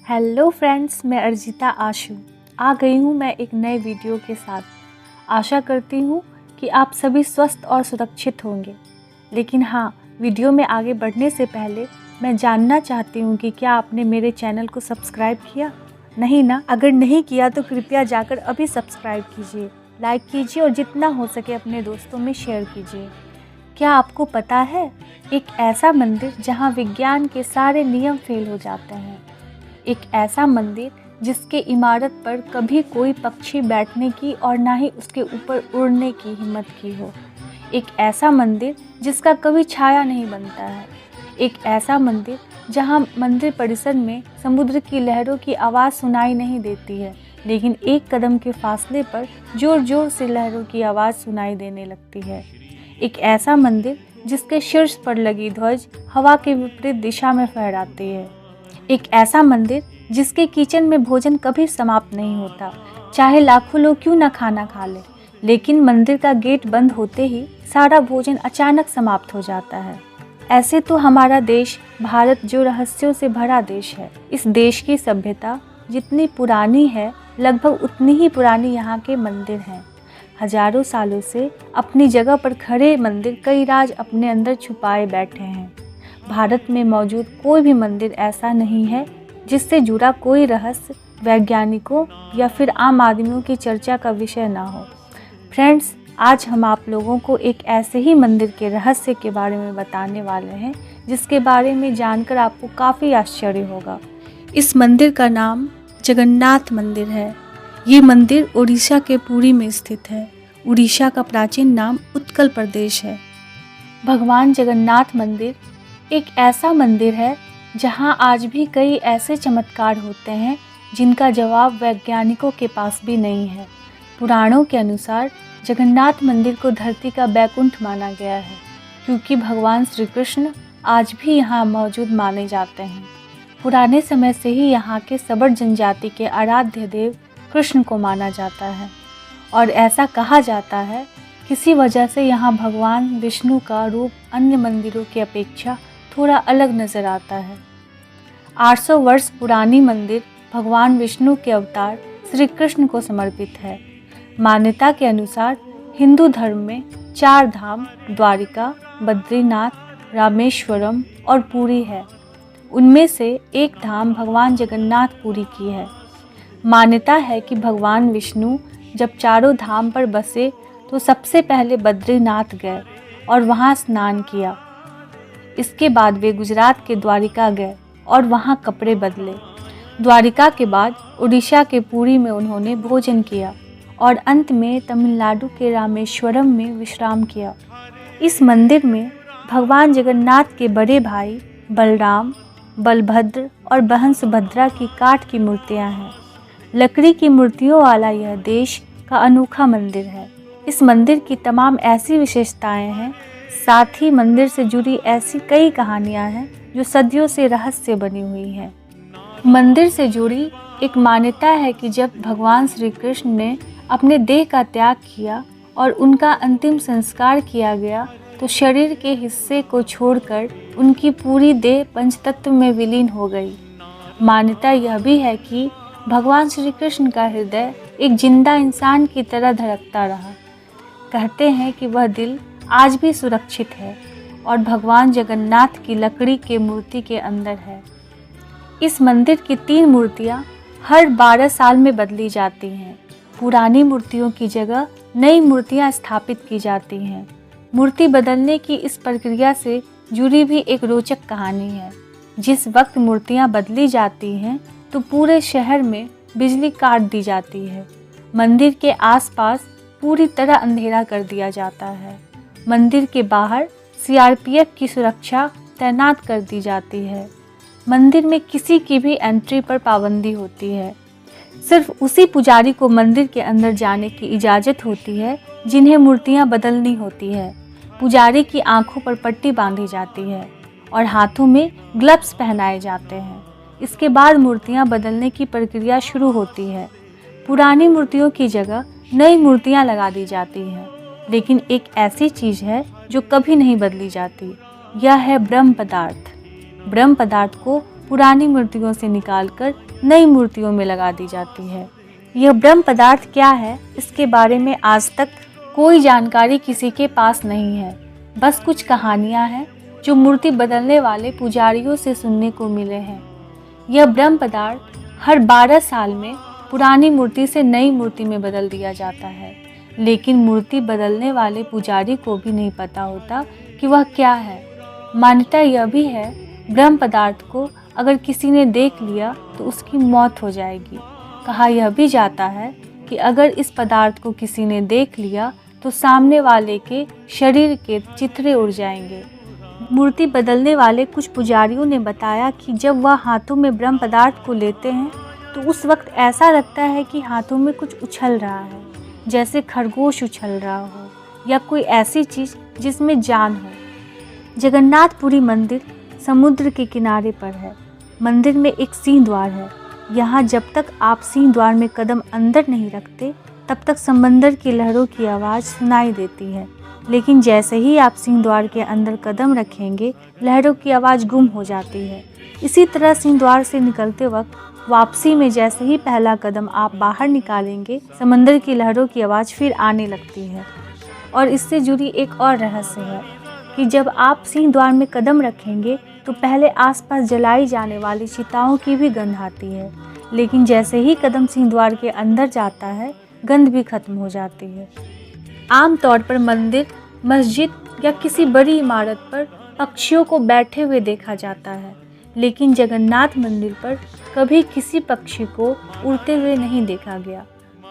Hello friends, मैं अर्जिता आशु आ गई हूँ मैं एक नए वीडियो के साथ। आशा करती हूँ कि आप सभी स्वस्थ और सुरक्षित होंगे। लेकिन हाँ, वीडियो में आगे बढ़ने से पहले मैं जानना चाहती हूँ कि क्या आपने मेरे चैनल को सब्सक्राइब किया? नहीं ना? अगर नहीं किया तो कृपया जाकर अभी सब्सक्राइब कीजिए, लाइक कीजिए और जितना हो सके अपने दोस्तों में शेयर कीजिए। क्या आपको पता है, एक ऐसा मंदिर जहाँ विज्ञान के सारे नियम फेल हो जाते हैं। एक ऐसा मंदिर जिसके इमारत पर कभी कोई पक्षी बैठने की और ना ही उसके ऊपर उड़ने की हिम्मत की हो। एक ऐसा मंदिर जिसका कभी छाया नहीं बनता है। एक ऐसा मंदिर जहां मंदिर परिसर में समुद्र की लहरों की आवाज़ सुनाई नहीं देती है, लेकिन एक कदम के फासले पर जोर जोर से लहरों की आवाज़ सुनाई देने लगती है। एक ऐसा मंदिर जिसके शीर्ष पर लगी ध्वज हवा के विपरीत दिशा में फहराती है। एक ऐसा मंदिर जिसके किचन में भोजन कभी समाप्त नहीं होता, चाहे लाखों लोग क्यों न खाना खा ले, लेकिन मंदिर का गेट बंद होते ही सारा भोजन अचानक समाप्त हो जाता है। ऐसे तो हमारा देश भारत जो रहस्यों से भरा देश है। इस देश की सभ्यता जितनी पुरानी है, लगभग उतनी ही पुरानी यहाँ के मंदिर हैं। हजारों सालों से अपनी जगह पर खड़े मंदिर कई राज अपने अंदर छुपाए बैठे हैं। भारत में मौजूद कोई भी मंदिर ऐसा नहीं है जिससे जुड़ा कोई रहस्य वैज्ञानिकों या फिर आम आदमियों की चर्चा का विषय ना हो। फ्रेंड्स, आज हम आप लोगों को एक ऐसे ही मंदिर के रहस्य के बारे में बताने वाले हैं जिसके बारे में जानकर आपको काफ़ी आश्चर्य होगा। इस मंदिर का नाम जगन्नाथ मंदिर है। ये मंदिर उड़ीसा के पुरी में स्थित है। उड़ीसा का प्राचीन नाम उत्कल प्रदेश है। भगवान जगन्नाथ मंदिर एक ऐसा मंदिर है जहां आज भी कई ऐसे चमत्कार होते हैं जिनका जवाब वैज्ञानिकों के पास भी नहीं है। पुराणों के अनुसार जगन्नाथ मंदिर को धरती का बैकुंठ माना गया है, क्योंकि भगवान श्री कृष्ण आज भी यहाँ मौजूद माने जाते हैं। पुराने समय से ही यहाँ के सबर जनजाति के आराध्य देव कृष्ण को माना जाता है और ऐसा कहा जाता है किसी वजह से यहाँ भगवान विष्णु का रूप अन्य मंदिरों की अपेक्षा थोड़ा अलग नजर आता है। 800 वर्ष पुरानी मंदिर भगवान विष्णु के अवतार श्री कृष्ण को समर्पित है। मान्यता के अनुसार हिंदू धर्म में 4 धाम द्वारिका, बद्रीनाथ, रामेश्वरम और पुरी है। उनमें से एक धाम भगवान जगन्नाथ पुरी की है। मान्यता है कि भगवान विष्णु जब चारों धाम पर बसे तो सबसे पहले बद्रीनाथ गए और वहाँ स्नान किया। इसके बाद वे गुजरात के द्वारिका गए और वहाँ कपड़े बदले। द्वारिका के बाद उड़ीसा के पुरी में उन्होंने भोजन किया और अंत में तमिलनाडु के रामेश्वरम में विश्राम किया। इस मंदिर में भगवान जगन्नाथ के बड़े भाई बलराम, बलभद्र और बहन सुभद्रा की काठ की मूर्तियाँ हैं। लकड़ी की मूर्तियों वाला यह देश का अनोखा मंदिर है। इस मंदिर की तमाम ऐसी विशेषताएं हैं, साथ ही मंदिर से जुड़ी ऐसी कई कहानियां हैं जो सदियों से रहस्य बनी हुई हैं। मंदिर से जुड़ी एक मान्यता है कि जब भगवान श्री कृष्ण ने अपने देह का त्याग किया और उनका अंतिम संस्कार किया गया, तो शरीर के हिस्से को छोड़कर उनकी पूरी देह पंचतत्व में विलीन हो गई। मान्यता यह भी है कि भगवान श्री कृष्ण का हृदय एक जिंदा इंसान की तरह धड़कता रहा। कहते हैं कि वह दिल आज भी सुरक्षित है और भगवान जगन्नाथ की लकड़ी के मूर्ति के अंदर है। इस मंदिर की 3 मूर्तियां हर 12 साल में बदली जाती हैं। पुरानी मूर्तियों की जगह नई मूर्तियां स्थापित की जाती हैं। मूर्ति बदलने की इस प्रक्रिया से जुड़ी भी एक रोचक कहानी है। जिस वक्त मूर्तियां बदली जाती हैं तो पूरे शहर में बिजली काट दी जाती है। मंदिर के आसपास पूरी तरह अंधेरा कर दिया जाता है। मंदिर के बाहर सीआरपीएफ की सुरक्षा तैनात कर दी जाती है। मंदिर में किसी की भी एंट्री पर पाबंदी होती है। सिर्फ उसी पुजारी को मंदिर के अंदर जाने की इजाज़त होती है जिन्हें मूर्तियां बदलनी होती है। पुजारी की आंखों पर पट्टी बांधी जाती है और हाथों में ग्लव्स पहनाए जाते हैं। इसके बाद मूर्तियां बदलने की प्रक्रिया शुरू होती है। पुरानी मूर्तियों की जगह नई मूर्तियां लगा दी जाती हैं, लेकिन एक ऐसी चीज़ है जो कभी नहीं बदली जाती। यह है ब्रह्म पदार्थ। ब्रह्म पदार्थ को पुरानी मूर्तियों से निकालकर नई मूर्तियों में लगा दी जाती है। यह ब्रह्म पदार्थ क्या है, इसके बारे में आज तक कोई जानकारी किसी के पास नहीं है। बस कुछ कहानियाँ हैं जो मूर्ति बदलने वाले पुजारियों से सुनने को मिले हैं। यह ब्रह्म पदार्थ हर 12 साल में पुरानी मूर्ति से नई मूर्ति में बदल दिया जाता है, लेकिन मूर्ति बदलने वाले पुजारी को भी नहीं पता होता कि वह क्या है। मान्यता यह भी है, ब्रह्म पदार्थ को अगर किसी ने देख लिया तो उसकी मौत हो जाएगी। कहा यह भी जाता है कि अगर इस पदार्थ को किसी ने देख लिया तो सामने वाले के शरीर के चित्रे उड़ जाएंगे। मूर्ति बदलने वाले कुछ पुजारियों ने बताया कि जब वह हाथों में ब्रह्म पदार्थ को लेते हैं तो उस वक्त ऐसा लगता है कि हाथों में कुछ उछल रहा है, जैसे खरगोश उछल रहा हो या कोई ऐसी चीज़ जिसमें जान हो। जगन्नाथपुरी मंदिर समुद्र के किनारे पर है। मंदिर में एक सिंह द्वार है। यहाँ जब तक आप सिंह द्वार में कदम अंदर नहीं रखते तब तक समंदर की लहरों की आवाज़ सुनाई देती है, लेकिन जैसे ही आप सिंह द्वार के अंदर कदम रखेंगे लहरों की आवाज़ गुम हो जाती है। इसी तरह सिंह द्वार से निकलते वक्त वापसी में जैसे ही पहला कदम आप बाहर निकालेंगे समंदर की लहरों की आवाज़ फिर आने लगती है। और इससे जुड़ी एक और रहस्य है कि जब आप सिंह द्वार में कदम रखेंगे तो पहले आसपास जलाई जाने वाली चिताओं की भी गंध आती है, लेकिन जैसे ही कदम सिंह द्वार के अंदर जाता है गंध भी खत्म हो जाती है। आमतौर पर मंदिर, मस्जिद या किसी बड़ी इमारत पर पक्षियों को बैठे हुए देखा जाता है, लेकिन जगन्नाथ मंदिर पर कभी किसी पक्षी को उड़ते हुए नहीं देखा गया।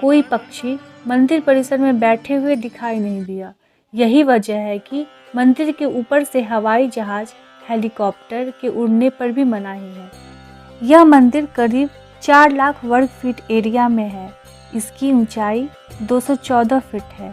कोई पक्षी मंदिर परिसर में बैठे हुए दिखाई नहीं दिया। यही वजह है कि मंदिर के ऊपर से हवाई जहाज, हेलीकॉप्टर के उड़ने पर भी मनाही है। यह मंदिर करीब 4 लाख वर्ग फीट एरिया में है। इसकी ऊंचाई 214 फीट है।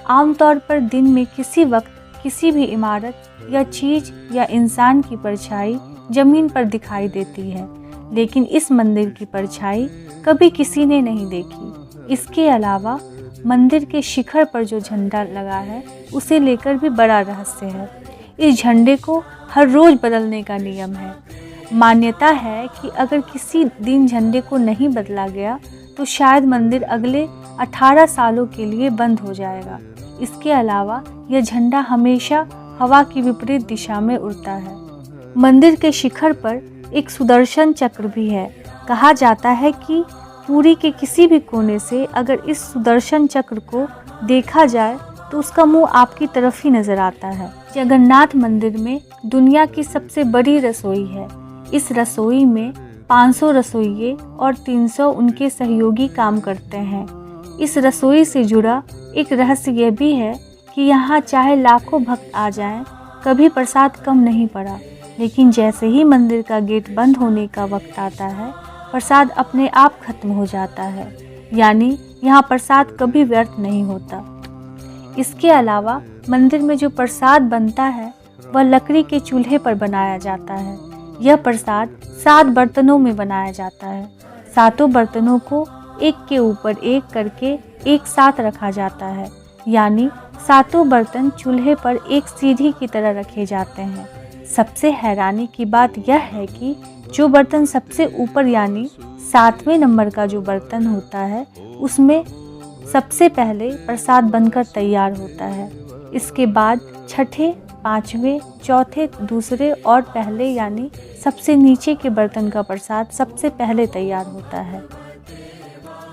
आमतौर पर दिन में किसी वक्त किसी भी इमारत या चीज़ या इंसान की परछाई जमीन पर दिखाई देती है, लेकिन इस मंदिर की परछाई कभी किसी ने नहीं देखी। इसके अलावा मंदिर के शिखर पर जो झंडा लगा है उसे लेकर भी बड़ा रहस्य है। इस झंडे को हर रोज़ बदलने का नियम है। मान्यता है कि अगर किसी दिन झंडे को नहीं बदला गया तो शायद मंदिर अगले 18 सालों के लिए बंद हो जाएगा। इसके अलावा यह झंडा हमेशा हवा की विपरीत दिशा में उड़ता है। मंदिर के शिखर पर एक सुदर्शन चक्र भी है। कहा जाता है कि पुरी के किसी भी कोने से अगर इस सुदर्शन चक्र को देखा जाए तो उसका मुंह आपकी तरफ ही नजर आता है। जगन्नाथ मंदिर में दुनिया की सबसे बड़ी रसोई है। इस रसोई में 500 रसोइये और 300 उनके सहयोगी काम करते हैं। इस रसोई से जुड़ा एक रहस्य यह भी है कि यहाँ चाहे लाखों भक्त आ जाएं, कभी प्रसाद कम नहीं पड़ा। लेकिन जैसे ही मंदिर का गेट बंद होने का वक्त आता है, प्रसाद अपने आप खत्म हो जाता है। यानी यहाँ प्रसाद कभी व्यर्थ नहीं होता। इसके अलावा मंदिर में जो प्रसाद बनता है वह लकड़ी के चूल्हे पर बनाया जाता है। यह प्रसाद 7 बर्तनों में बनाया जाता है। 7 बर्तनों को एक के ऊपर एक करके एक साथ रखा जाता है, यानी 7 बर्तन चूल्हे पर एक सीढ़ी की तरह रखे जाते हैं। सबसे हैरानी की बात यह है कि जो बर्तन सबसे ऊपर यानी 7वें नंबर का जो बर्तन होता है उसमें सबसे पहले प्रसाद बनकर तैयार होता है। इसके बाद छठे, 5वें, चौथे, दूसरे और पहले यानी सबसे नीचे के बर्तन का प्रसाद सबसे पहले तैयार होता है।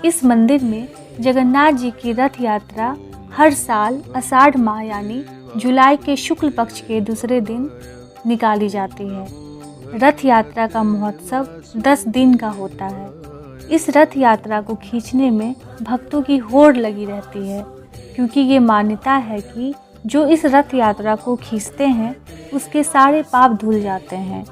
इस मंदिर में जगन्नाथ जी की रथ यात्रा हर साल आषाढ़ माह यानी जुलाई के शुक्ल पक्ष के दूसरे दिन निकाली जाती है। रथ यात्रा का महोत्सव 10 दिन का होता है। इस रथ यात्रा को खींचने में भक्तों की होड़ लगी रहती है, क्योंकि ये मान्यता है कि जो इस रथ यात्रा को खींचते हैं उसके सारे पाप धुल जाते हैं।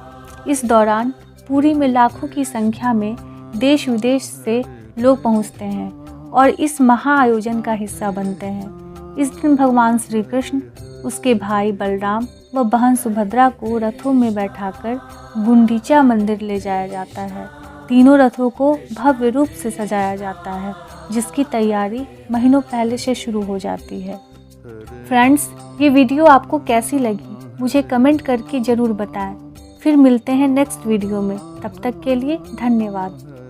इस दौरान पुरी में लाखों की संख्या में देश विदेश से लोग पहुंचते हैं और इस महाआयोजन का हिस्सा बनते हैं। इस दिन भगवान श्री कृष्ण, उसके भाई बलराम व बहन सुभद्रा को रथों में बैठाकर गुंडीचा मंदिर ले जाया जाता है। तीनों रथों को भव्य रूप से सजाया जाता है, जिसकी तैयारी महीनों पहले से शुरू हो जाती है। फ्रेंड्स, ये वीडियो आपको कैसी लगी मुझे कमेंट करके ज़रूर बताएं। फिर मिलते हैं नेक्स्ट वीडियो में, तब तक के लिए धन्यवाद।